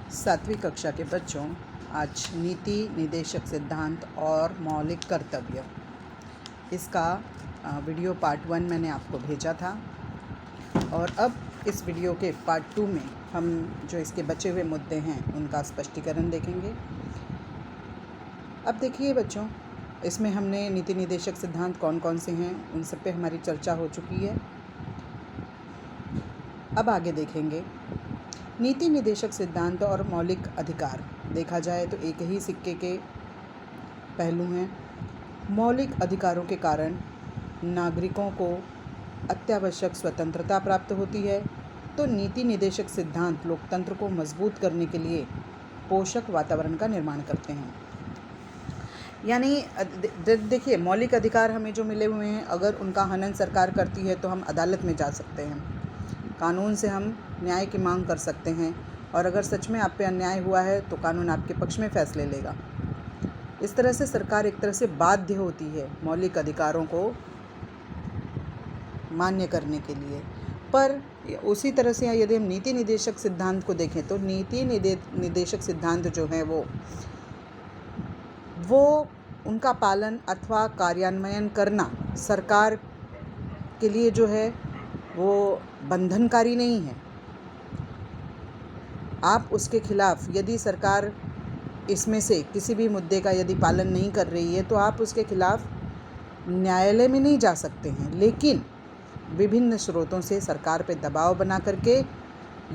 सातवीं कक्षा के बच्चों, आज नीति निदेशक सिद्धांत और मौलिक कर्तव्य इसका वीडियो पार्ट 1 मैंने आपको भेजा था और अब इस वीडियो के पार्ट 2 में हम जो इसके बचे हुए मुद्दे हैं उनका स्पष्टीकरण देखेंगे। अब देखिए बच्चों, इसमें हमने नीति निदेशक सिद्धांत कौन कौन से हैं उन सब पे हमारी चर्चा हो चुकी है। अब आगे देखेंगे नीति निदेशक सिद्धांत और मौलिक अधिकार। देखा जाए तो एक ही सिक्के के पहलू हैं। मौलिक अधिकारों के कारण नागरिकों को अत्यावश्यक स्वतंत्रता प्राप्त होती है, तो नीति निदेशक सिद्धांत लोकतंत्र को मजबूत करने के लिए पोषक वातावरण का निर्माण करते हैं। यानी देखिए, मौलिक अधिकार हमें जो मिले हुए हैं, अगर उनका हनन सरकार करती है तो हम अदालत में जा सकते हैं, कानून से हम न्याय की मांग कर सकते हैं और अगर सच में आप पे अन्याय हुआ है तो कानून आपके पक्ष में फैसले लेगा। इस तरह से सरकार एक तरह से बाध्य होती है मौलिक अधिकारों को मान्य करने के लिए। पर उसी तरह से यदि हम नीति निदेशक सिद्धांत को देखें तो नीति निदेशक सिद्धांत जो है वो उनका पालन अथवा कार्यान्वयन करना सरकार के लिए जो है वो बंधनकारी नहीं है। आप उसके खिलाफ यदि सरकार इसमें से किसी भी मुद्दे का यदि पालन नहीं कर रही है तो आप उसके खिलाफ न्यायालय में नहीं जा सकते हैं, लेकिन विभिन्न स्रोतों से सरकार पे दबाव बना करके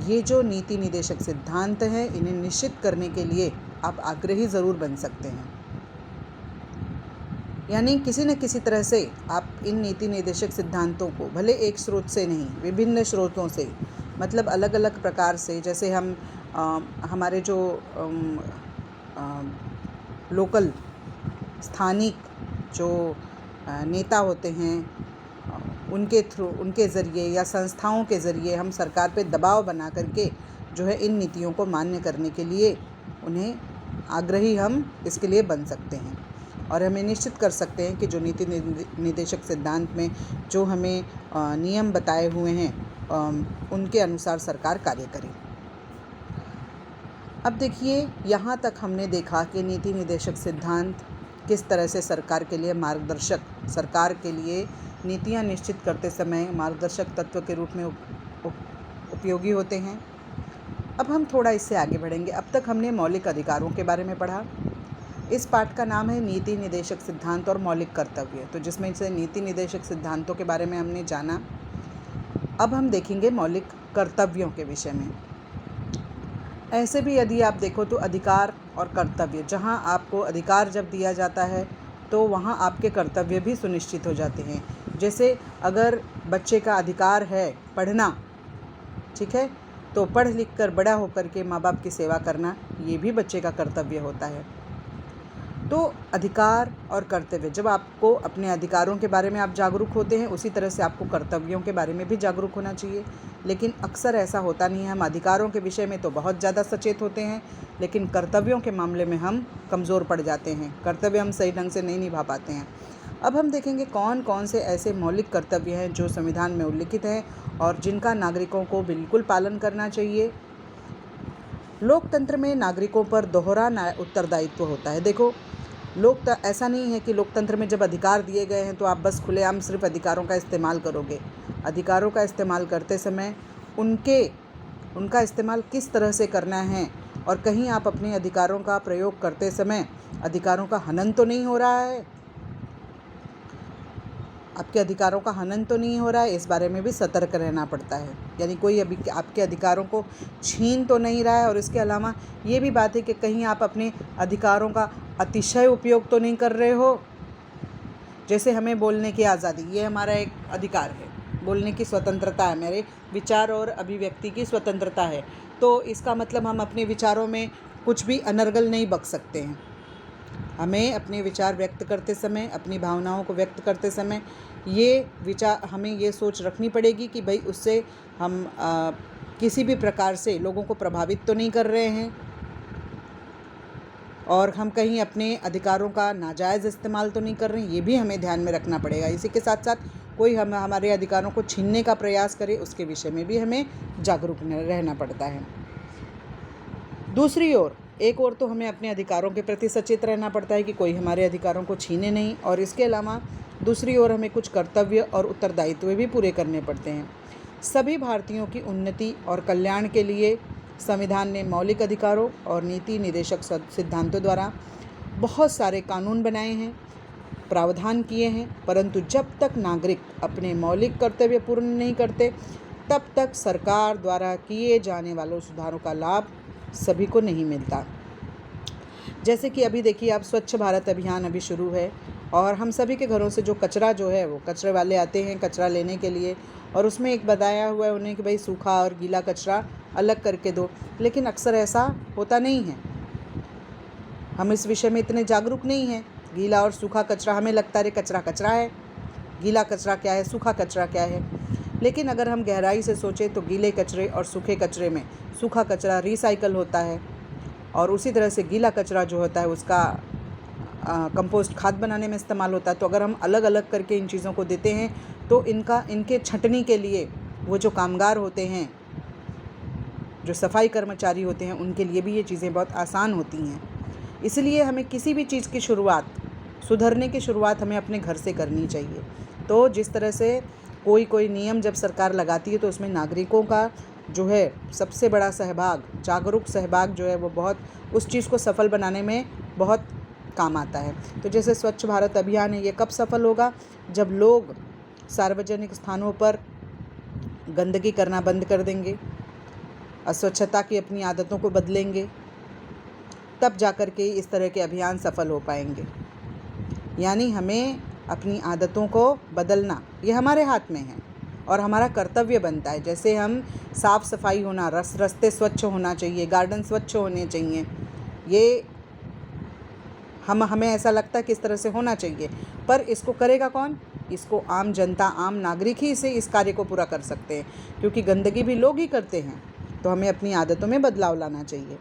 ये जो नीति निदेशक सिद्धांत हैं इन्हें निश्चित करने के लिए आप आग्रही ज़रूर बन सकते हैं। यानी किसी न किसी तरह से आप इन नीति निदेशक सिद्धांतों को भले एक स्रोत से नहीं, विभिन्न स्रोतों से, मतलब अलग अलग प्रकार से, जैसे हम हमारे जो लोकल स्थानिक जो नेता होते हैं उनके ज़रिए या संस्थाओं के ज़रिए हम सरकार पे दबाव बना करके जो है इन नीतियों को मान्य करने के लिए उन्हें आग्रही हम इसके लिए बन सकते हैं और हमें निश्चित कर सकते हैं कि जो नीति निदेशक सिद्धांत में जो हमें नियम बताए हुए हैं उनके अनुसार सरकार कार्य करे। अब देखिए, यहाँ तक हमने देखा कि नीति निदेशक सिद्धांत किस तरह से सरकार के लिए मार्गदर्शक, सरकार के लिए नीतियाँ निश्चित करते समय मार्गदर्शक तत्व के रूप में उपयोगी होते हैं। अब हम थोड़ा इससे आगे बढ़ेंगे। अब तक हमने मौलिक अधिकारों के बारे में पढ़ा। इस पाठ का नाम है नीति निदेशक सिद्धांत और मौलिक कर्तव्य, तो जिसमें से नीति निदेशक सिद्धांतों के बारे में हमने जाना। अब हम देखेंगे मौलिक कर्तव्यों के विषय में। ऐसे भी यदि आप देखो तो अधिकार और कर्तव्य, जहां आपको अधिकार जब दिया जाता है तो वहां आपके कर्तव्य भी सुनिश्चित हो जाते हैं। जैसे अगर बच्चे का अधिकार है पढ़ना, ठीक है, तो पढ़ लिख कर बड़ा होकर के माँ बाप की सेवा करना, ये भी बच्चे का कर्तव्य होता है। तो अधिकार और कर्तव्य, जब आपको अपने अधिकारों के बारे में आप जागरूक होते हैं, उसी तरह से आपको कर्तव्यों के बारे में भी जागरूक होना चाहिए। लेकिन अक्सर ऐसा होता नहीं है। हम अधिकारों के विषय में तो बहुत ज़्यादा सचेत होते हैं, लेकिन कर्तव्यों के मामले में हम कमज़ोर पड़ जाते हैं, कर्तव्य हम सही ढंग से नहीं निभा पाते हैं। अब हम देखेंगे कौन कौन से ऐसे मौलिक कर्तव्य हैं जो संविधान में उल्लिखित हैं और जिनका नागरिकों को बिल्कुल पालन करना चाहिए। लोकतंत्र में नागरिकों पर दोहरा उत्तरदायित्व होता है। देखो, ऐसा नहीं है कि लोकतंत्र में जब अधिकार दिए गए हैं तो आप बस खुलेआम सिर्फ अधिकारों का इस्तेमाल करोगे। अधिकारों का इस्तेमाल करते समय उनका इस्तेमाल किस तरह से करना है, और कहीं आप अपने अधिकारों का प्रयोग करते समय अधिकारों का हनन तो नहीं हो रहा है, आपके अधिकारों का हनन तो नहीं हो रहा है, इस बारे में भी सतर्क रहना पड़ता है। यानी कोई अभी आपके अधिकारों को छीन तो नहीं रहा है, और इसके अलावा ये भी बात है कि कहीं आप अपने अधिकारों का अतिशय उपयोग तो नहीं कर रहे हो। जैसे हमें बोलने की आज़ादी, ये हमारा एक अधिकार है, बोलने की स्वतंत्रता है, मेरे विचार और अभिव्यक्ति की स्वतंत्रता है, तो इसका मतलब हम अपने विचारों में कुछ भी अनर्गल नहीं बक सकते हैं। हमें अपने विचार व्यक्त करते समय, अपनी भावनाओं को व्यक्त करते समय हमें ये सोच रखनी पड़ेगी कि भाई उससे हम किसी भी प्रकार से लोगों को प्रभावित तो नहीं कर रहे हैं और हम कहीं अपने अधिकारों का नाजायज़ इस्तेमाल तो नहीं कर रहे हैं, ये भी हमें ध्यान में रखना पड़ेगा। इसी के साथ साथ कोई हमारे अधिकारों को छीनने का प्रयास करे, उसके विषय में भी हमें जागरूक रहना पड़ता है। दूसरी ओर एक ओर तो हमें अपने अधिकारों के प्रति सचेत रहना पड़ता है कि कोई हमारे अधिकारों को छीने नहीं, और इसके अलावा दूसरी ओर हमें कुछ कर्तव्य और उत्तरदायित्व भी पूरे करने पड़ते हैं। सभी भारतीयों की उन्नति और कल्याण के लिए संविधान ने मौलिक अधिकारों और नीति निर्देशक सिद्धांतों द्वारा बहुत सारे कानून बनाए हैं, प्रावधान किए हैं, परंतु जब तक नागरिक अपने मौलिक कर्तव्य पूर्ण नहीं करते तब तक सरकार द्वारा किए जाने वाले सुधारों का लाभ सभी को नहीं मिलता। जैसे कि अभी देखिए आप, स्वच्छ भारत अभियान अभी शुरू है और हम सभी के घरों से जो कचरा जो है वो कचरे वाले आते हैं कचरा लेने के लिए, और उसमें एक बताया हुआ है उन्हें कि भाई सूखा और गीला कचरा अलग करके दो, लेकिन अक्सर ऐसा होता नहीं है। हम इस विषय में इतने जागरूक नहीं हैं। गीला और सूखा कचरा, हमें लगता है कचरा कचरा है, गीला कचरा क्या है, सूखा कचरा क्या है, लेकिन अगर हम गहराई से सोचें तो गीले कचरे और सूखे कचरे में सूखा कचरा रिसाइकल होता है और उसी तरह से गीला कचरा जो होता है उसका कंपोस्ट खाद बनाने में इस्तेमाल होता है। तो अगर हम अलग अलग करके इन चीज़ों को देते हैं तो इनके छँटनी के लिए वो जो कामगार होते हैं, जो सफाई कर्मचारी होते हैं, उनके लिए भी ये चीज़ें बहुत आसान होती हैं। इसलिए हमें किसी भी चीज़ की शुरुआत, सुधरने की शुरुआत हमें अपने घर से करनी चाहिए। तो जिस तरह से कोई नियम जब सरकार लगाती है तो उसमें नागरिकों का जो है सबसे बड़ा सहभाग, जागरूक सहभाग जो है वो बहुत उस चीज़ को सफल बनाने में बहुत काम आता है। तो जैसे स्वच्छ भारत अभियान है, ये कब सफल होगा? जब लोग सार्वजनिक स्थानों पर गंदगी करना बंद कर देंगे, अस्वच्छता की अपनी आदतों को बदलेंगे, तब जाकर के इस तरह के अभियान सफल हो पाएंगे। यानी हमें अपनी आदतों को बदलना ये हमारे हाथ में है और हमारा कर्तव्य बनता है। जैसे हम साफ़ सफाई होना, रास्ते स्वच्छ होना चाहिए, गार्डन स्वच्छ होने चाहिए, ये हमें ऐसा लगता है कि इस तरह से होना चाहिए, पर इसको करेगा कौन? इसको आम जनता, आम नागरिक ही इस कार्य को पूरा कर सकते हैं, क्योंकि गंदगी भी लोग ही करते हैं। तो हमें अपनी आदतों में बदलाव लाना चाहिए।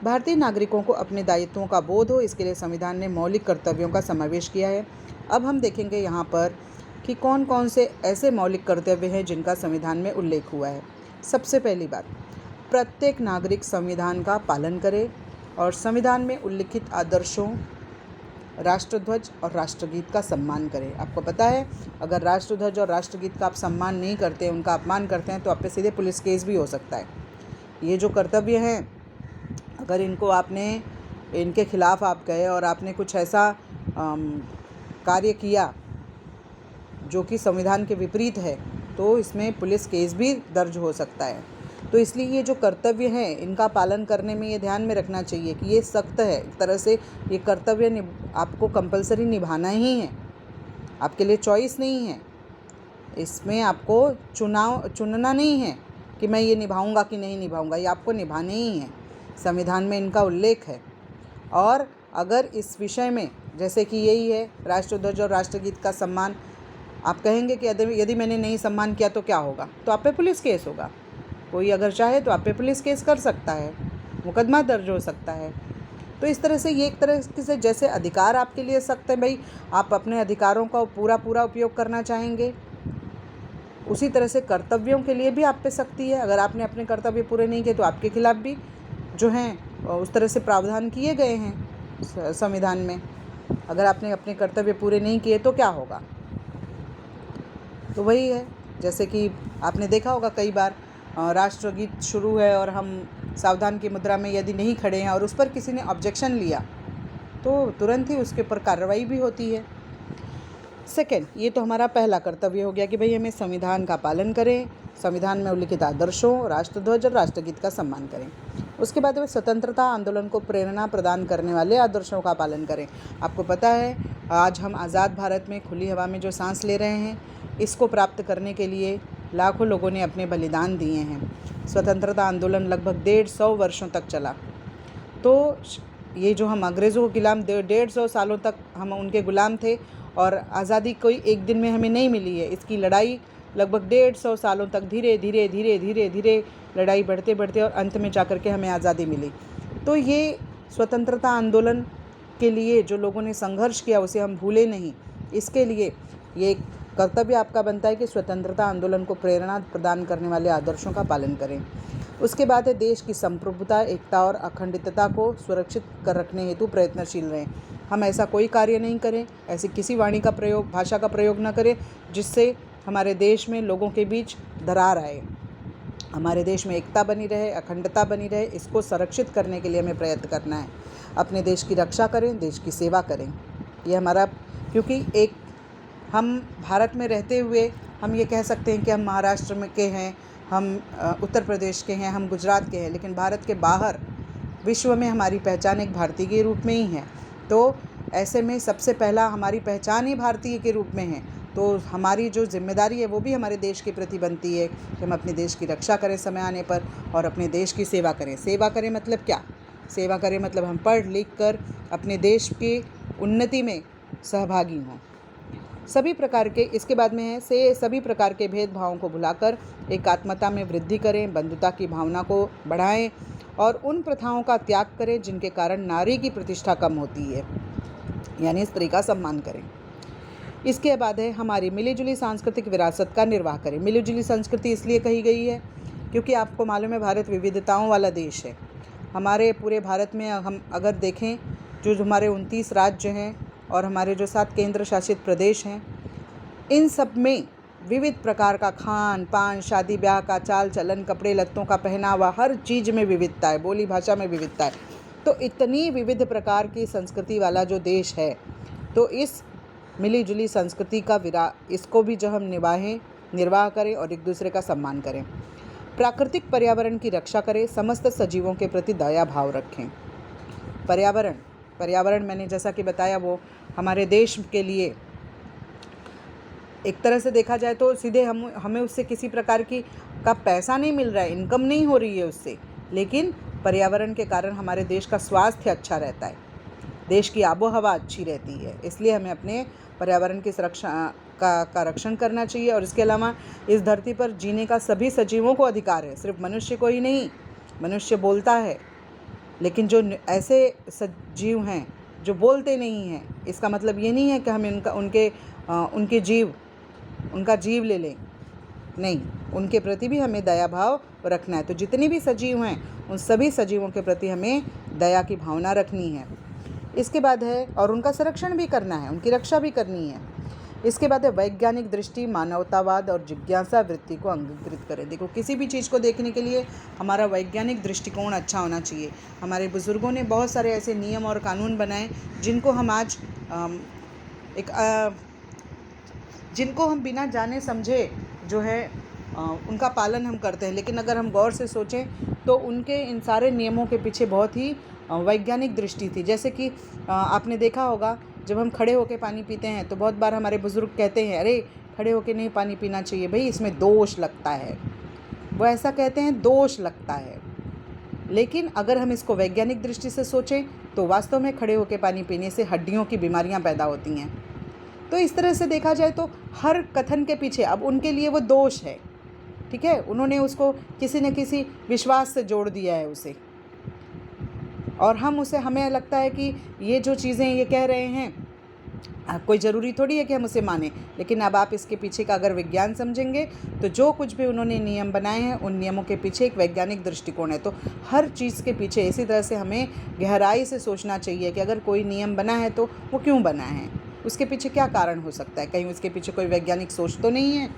भारतीय नागरिकों को अपने दायित्वों का बोध हो, इसके लिए संविधान ने मौलिक कर्तव्यों का समावेश किया है। अब हम देखेंगे यहाँ पर कि कौन कौन से ऐसे मौलिक कर्तव्य हैं जिनका संविधान में उल्लेख हुआ है। सबसे पहली बात, प्रत्येक नागरिक संविधान का पालन करे और संविधान में उल्लिखित आदर्शों, राष्ट्रध्वज और राष्ट्रगीत का सम्मान करें। आपको पता है, अगर राष्ट्रध्वज और राष्ट्रगीत का आप सम्मान नहीं करते, उनका अपमान करते हैं, तो आप पे सीधे पुलिस केस भी हो सकता है। ये जो कर्तव्य हैं, अगर इनके खिलाफ आप गए और आपने कुछ ऐसा कार्य किया जो कि संविधान के विपरीत है, तो इसमें पुलिस केस भी दर्ज हो सकता है। तो इसलिए ये जो कर्तव्य हैं, इनका पालन करने में ये ध्यान में रखना चाहिए कि ये सख्त है। एक तरह से ये कर्तव्य आपको कंपलसरी निभाना ही है, आपके लिए चॉइस नहीं है। इसमें आपको चुनना नहीं है कि मैं ये निभाऊंगा कि नहीं निभाऊंगा, ये आपको निभाने ही है। संविधान में इनका उल्लेख है। और अगर इस विषय में, जैसे कि यही है राष्ट्रध्वज और राष्ट्रगीत का सम्मान, आप कहेंगे कि यदि मैंने नहीं सम्मान किया तो क्या होगा? तो आप पे पुलिस केस होगा। कोई अगर चाहे तो आप पे पुलिस केस कर सकता है, मुकदमा दर्ज हो सकता है। तो इस तरह से ये एक तरह से, जैसे अधिकार आपके लिए सख्त है, भाई आप अपने अधिकारों का पूरा उपयोग करना चाहेंगे, उसी तरह से कर्तव्यों के लिए भी आप पे सख्ती है। अगर आपने अपने कर्तव्य पूरे नहीं किए तो आपके खिलाफ भी जो हैं उस तरह से प्रावधान किए गए हैं संविधान में। अगर आपने अपने कर्तव्य पूरे नहीं किए तो क्या होगा? तो वही है, जैसे कि आपने देखा होगा कई बार राष्ट्रगीत शुरू है और हम सावधान की मुद्रा में यदि नहीं खड़े हैं और उस पर किसी ने ऑब्जेक्शन लिया तो तुरंत ही उसके ऊपर कार्रवाई भी होती है। सेकंड, ये तो हमारा पहला कर्तव्य हो गया कि भाई हमें संविधान का पालन करें, संविधान में उल्लिखित आदर्शों, राष्ट्रध्वज और राष्ट्रगीत का सम्मान करें। उसके बाद में स्वतंत्रता आंदोलन को प्रेरणा प्रदान करने वाले आदर्शों का पालन करें। आपको पता है, आज हम आज़ाद भारत में खुली हवा में जो सांस ले रहे हैं, इसको प्राप्त करने के लिए लाखों लोगों ने अपने बलिदान दिए हैं। स्वतंत्रता आंदोलन लगभग 150 वर्षों तक चला। तो ये जो हम अंग्रेज़ों के गुलाम 150 सालों तक हम उनके गुलाम थे और आज़ादी कोई एक दिन में हमें नहीं मिली है। इसकी लड़ाई लगभग 150 सालों तक धीरे धीरे लड़ाई बढ़ते और अंत में जाकर के हमें आज़ादी मिली। तो ये स्वतंत्रता आंदोलन के लिए जो लोगों ने संघर्ष किया उसे हम भूले नहीं। इसके लिए ये एक कर्तव्य आपका बनता है कि स्वतंत्रता आंदोलन को प्रेरणा प्रदान करने वाले आदर्शों का पालन करें। उसके बाद है देश की संप्रभुता, एकता और अखंडितता को सुरक्षित कर रखने हेतु प्रयत्नशील रहें। हम ऐसा कोई कार्य नहीं करें, ऐसी किसी भाषा का प्रयोग न करें जिससे हमारे देश में लोगों के बीच दरार आए। हमारे देश में एकता बनी रहे, अखंडता बनी रहे, इसको संरक्षित करने के लिए हमें प्रयत्न करना है। अपने देश की रक्षा करें, देश की सेवा करें। ये हमारा, क्योंकि हम भारत में रहते हुए हम ये कह सकते हैं कि हम महाराष्ट्र में के हैं, हम उत्तर प्रदेश के हैं, हम गुजरात के हैं, लेकिन भारत के बाहर विश्व में हमारी पहचान एक भारतीय के रूप में ही है। तो ऐसे में सबसे पहला हमारी पहचान ही भारतीय के रूप में है। तो हमारी जो जिम्मेदारी है वो भी हमारे देश के प्रति बनती है कि हम अपने देश की रक्षा करें समय आने पर और अपने देश की सेवा करें। सेवा करें मतलब क्या? सेवा करें मतलब हम पढ़ लिख कर अपने देश की उन्नति में सहभागी हों। सभी प्रकार के, इसके बाद में है सभी प्रकार के भेदभावों को भुलाकर एकात्मता में वृद्धि करें, बंधुता की भावना को बढ़ाएं और उन प्रथाओं का त्याग करें जिनके कारण नारी की प्रतिष्ठा कम होती है, यानी स्त्री का सम्मान करें। इसके बाद है हमारी मिलीजुली सांस्कृतिक विरासत का निर्वाह करें। मिलीजुली संस्कृति इसलिए कही गई है क्योंकि आपको मालूम है भारत विविधताओं वाला देश है। हमारे पूरे भारत में हम अगर देखें, जो हमारे 29 राज्य हैं और हमारे जो 7 केंद्र शासित प्रदेश हैं, इन सब में विविध प्रकार का खान पान, शादी ब्याह का चाल चलन, कपड़े लत्तों का पहनावा, हर चीज़ में विविधता है, बोली भाषा में विविधता है। तो इतनी विविध प्रकार की संस्कृति वाला जो देश है, तो इस मिलीजुली संस्कृति का इसको भी जो हम निर्वाह करें और एक दूसरे का सम्मान करें। प्राकृतिक पर्यावरण की रक्षा करें, समस्त सजीवों के प्रति दया भाव रखें। पर्यावरण मैंने जैसा कि बताया वो हमारे देश के लिए एक तरह से देखा जाए तो सीधे हमें उससे किसी प्रकार का पैसा नहीं मिल रहा है, इनकम नहीं हो रही है उससे, लेकिन पर्यावरण के कारण हमारे देश का स्वास्थ्य अच्छा रहता है, देश की आबोहवा अच्छी रहती है। इसलिए हमें अपने पर्यावरण की सुरक्षा का रक्षण करना चाहिए। और इसके अलावा इस धरती पर जीने का सभी सजीवों को अधिकार है, सिर्फ मनुष्य को ही नहीं। मनुष्य बोलता है, लेकिन जो ऐसे सजीव हैं जो बोलते नहीं हैं, इसका मतलब ये नहीं है कि हम उनका जीव ले लें, नहीं, उनके प्रति भी हमें दया भाव रखना है। तो जितने भी सजीव हैं उन सभी सजीवों के प्रति हमें दया की भावना रखनी है। इसके बाद है, और उनका संरक्षण भी करना है, उनकी रक्षा भी करनी है। इसके बाद है वैज्ञानिक दृष्टि, मानवतावाद और जिज्ञासा वृत्ति को अंगीकृत करें। देखो, किसी भी चीज़ को देखने के लिए हमारा वैज्ञानिक दृष्टिकोण अच्छा होना चाहिए। हमारे बुज़ुर्गों ने बहुत सारे ऐसे नियम और कानून बनाए जिनको हम आज जिनको हम बिना जाने समझे जो है उनका पालन हम करते हैं। लेकिन अगर हम गौर से सोचें तो उनके इन सारे नियमों के पीछे बहुत ही वैज्ञानिक दृष्टि थी। जैसे कि आपने देखा होगा, जब हम खड़े होकर पानी पीते हैं तो बहुत बार हमारे बुज़ुर्ग कहते हैं, अरे खड़े होकर नहीं पानी पीना चाहिए भाई, इसमें दोष लगता है। वो ऐसा कहते हैं, दोष लगता है। लेकिन अगर हम इसको वैज्ञानिक दृष्टि से सोचें तो वास्तव में खड़े होकर पानी पीने से हड्डियों की बीमारियां पैदा होती हैं। तो इस तरह से देखा जाए तो हर कथन के पीछे अब उनके लिए वो दोष है, ठीक है, उन्होंने उसको किसी न किसी विश्वास से जोड़ दिया है उसे, और हमें लगता है कि ये जो चीज़ें ये कह रहे हैं कोई ज़रूरी थोड़ी है कि हम उसे मानें। लेकिन अब आप इसके पीछे का अगर विज्ञान समझेंगे तो जो कुछ भी उन्होंने नियम बनाए हैं उन नियमों के पीछे एक वैज्ञानिक दृष्टिकोण है। तो हर चीज़ के पीछे इसी तरह से हमें गहराई से सोचना चाहिए कि अगर कोई नियम बना है तो वो क्यों बना है, उसके पीछे क्या कारण हो सकता है, कहीं उसके पीछे कोई वैज्ञानिक सोच तो नहीं है।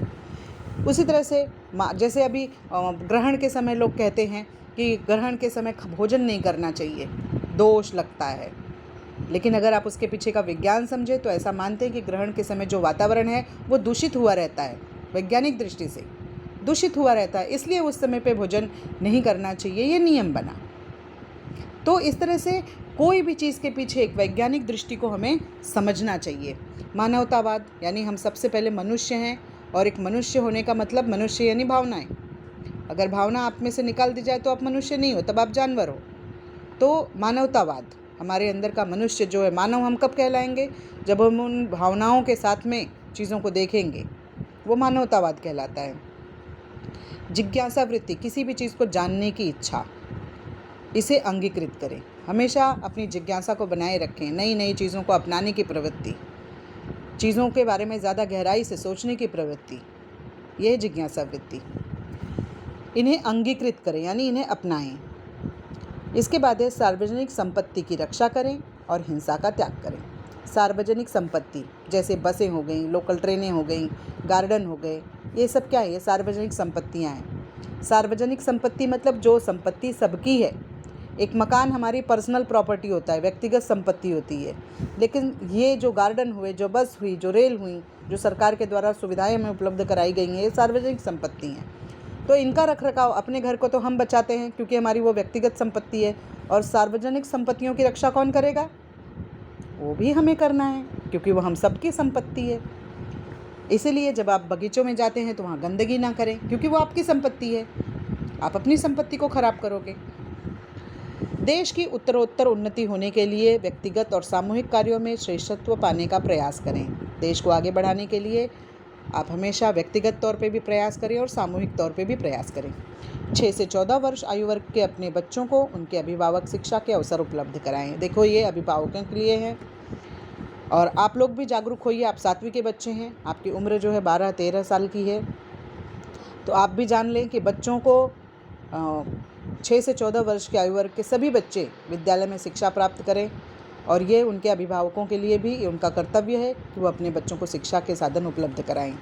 उसी तरह से जैसे अभी ग्रहण के समय लोग कहते हैं कि ग्रहण के समय भोजन नहीं करना चाहिए, दोष लगता है। लेकिन अगर आप उसके पीछे का विज्ञान समझे तो ऐसा मानते हैं कि ग्रहण के समय जो वातावरण है वो दूषित हुआ रहता है, वैज्ञानिक दृष्टि से दूषित हुआ रहता है, इसलिए उस समय पे भोजन नहीं करना चाहिए, ये नियम बना। तो इस तरह से कोई भी चीज़ के पीछे एक वैज्ञानिक दृष्टि को हमें समझना चाहिए। मानवतावाद यानी हम सबसे पहले मनुष्य हैं, और एक मनुष्य होने का मतलब मनुष्य यानी भावनाएं। अगर भावना आप में से निकाल दी जाए तो आप मनुष्य नहीं हो, तब आप जानवर हो। तो मानवतावाद, हमारे अंदर का मनुष्य जो है, मानव हम कब कहलाएंगे, जब हम उन भावनाओं के साथ में चीज़ों को देखेंगे, वो मानवतावाद कहलाता है। जिज्ञासा वृत्ति, किसी भी चीज़ को जानने की इच्छा, इसे अंगीकृत करें। हमेशा अपनी जिज्ञासा को बनाए रखें, नई नई चीज़ों को अपनाने की प्रवृत्ति। चीज़ों के बारे में ज़्यादा गहराई से सोचने की प्रवृत्ति, यह जिज्ञासा वृत्ति, इन्हें अंगीकृत करें यानी इन्हें अपनाएं। इसके बाद है सार्वजनिक संपत्ति की रक्षा करें और हिंसा का त्याग करें। सार्वजनिक संपत्ति जैसे बसें हो गई, लोकल ट्रेनें हो गई, गार्डन हो गए, ये सब क्या है? ये सार्वजनिक संपत्तियाँ हैं। सार्वजनिक संपत्ति मतलब जो संपत्ति सबकी है। एक मकान हमारी पर्सनल प्रॉपर्टी होता है, व्यक्तिगत संपत्ति होती है, लेकिन ये जो गार्डन हुए, जो बस हुई, जो रेल हुई, जो सरकार के द्वारा सुविधाएं हमें उपलब्ध कराई गई हैं, ये सार्वजनिक संपत्ति हैं। तो इनका रखरखाव, अपने घर को तो हम बचाते हैं क्योंकि हमारी वो व्यक्तिगत संपत्ति है, और सार्वजनिक संपत्तियों की रक्षा कौन करेगा? वो भी हमें करना है क्योंकि वो हम सबकी संपत्ति है। इसीलिए जब आप बगीचों में जाते हैं तो वहाँ गंदगी ना करें क्योंकि वो आपकी संपत्ति है। आप अपनी संपत्ति को खराब करोगे। देश की उत्तरोत्तर उन्नति होने के लिए व्यक्तिगत और सामूहिक कार्यों में श्रेष्ठत्व पाने का प्रयास करें। देश को आगे बढ़ाने के लिए आप हमेशा व्यक्तिगत तौर पे भी प्रयास करें और सामूहिक तौर पे भी प्रयास करें। 6 से 14 वर्ष आयु वर्ग के अपने बच्चों को उनके अभिभावक शिक्षा के अवसर उपलब्ध कराएं। देखो, ये अभिभावकों के लिए है और आप लोग भी जागरूक होइए। आप 7वीं के बच्चे हैं, आपकी उम्र जो है 12-13 साल की है, तो आप भी जान लें कि बच्चों को 6 से 14 वर्ष के आयु वर्ग के सभी बच्चे विद्यालय में शिक्षा प्राप्त करें, और ये उनके अभिभावकों के लिए भी ये उनका कर्तव्य है कि वो अपने बच्चों को शिक्षा के साधन उपलब्ध कराएं।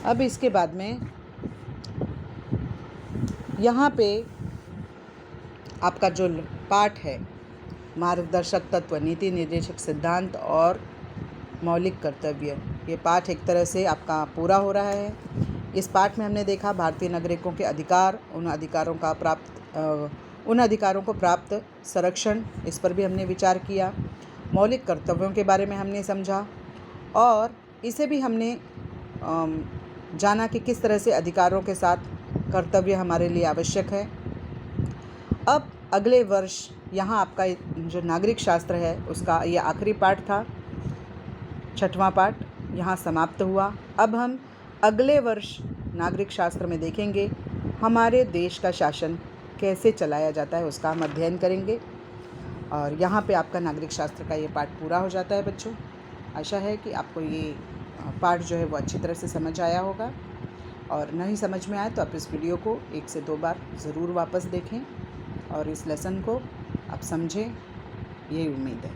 अब इसके बाद में यहाँ पे आपका जो पाठ है, मार्गदर्शक तत्व, नीति निर्देशक सिद्धांत और मौलिक कर्तव्य, ये पाठ एक तरह से आपका पूरा हो रहा है। इस पाठ में हमने देखा भारतीय नागरिकों के अधिकार, उन अधिकारों को प्राप्त संरक्षण, इस पर भी हमने विचार किया। मौलिक कर्तव्यों के बारे में हमने समझा और इसे भी हमने जाना कि किस तरह से अधिकारों के साथ कर्तव्य हमारे लिए आवश्यक है। अब अगले वर्ष यहाँ आपका जो नागरिक शास्त्र है उसका ये आखिरी पाठ था, 6वां पाठ यहाँ समाप्त हुआ। अब हम अगले वर्ष नागरिक शास्त्र में देखेंगे हमारे देश का शासन कैसे चलाया जाता है, उसका हम अध्ययन करेंगे। और यहाँ पे आपका नागरिक शास्त्र का ये पाठ पूरा हो जाता है बच्चों। आशा है कि आपको ये पाठ जो है वो अच्छी तरह से समझ आया होगा, और नहीं समझ में आए तो आप इस वीडियो को 1 से 2 बार ज़रूर वापस देखें और इस लेसन को आप समझें, यही उम्मीद है।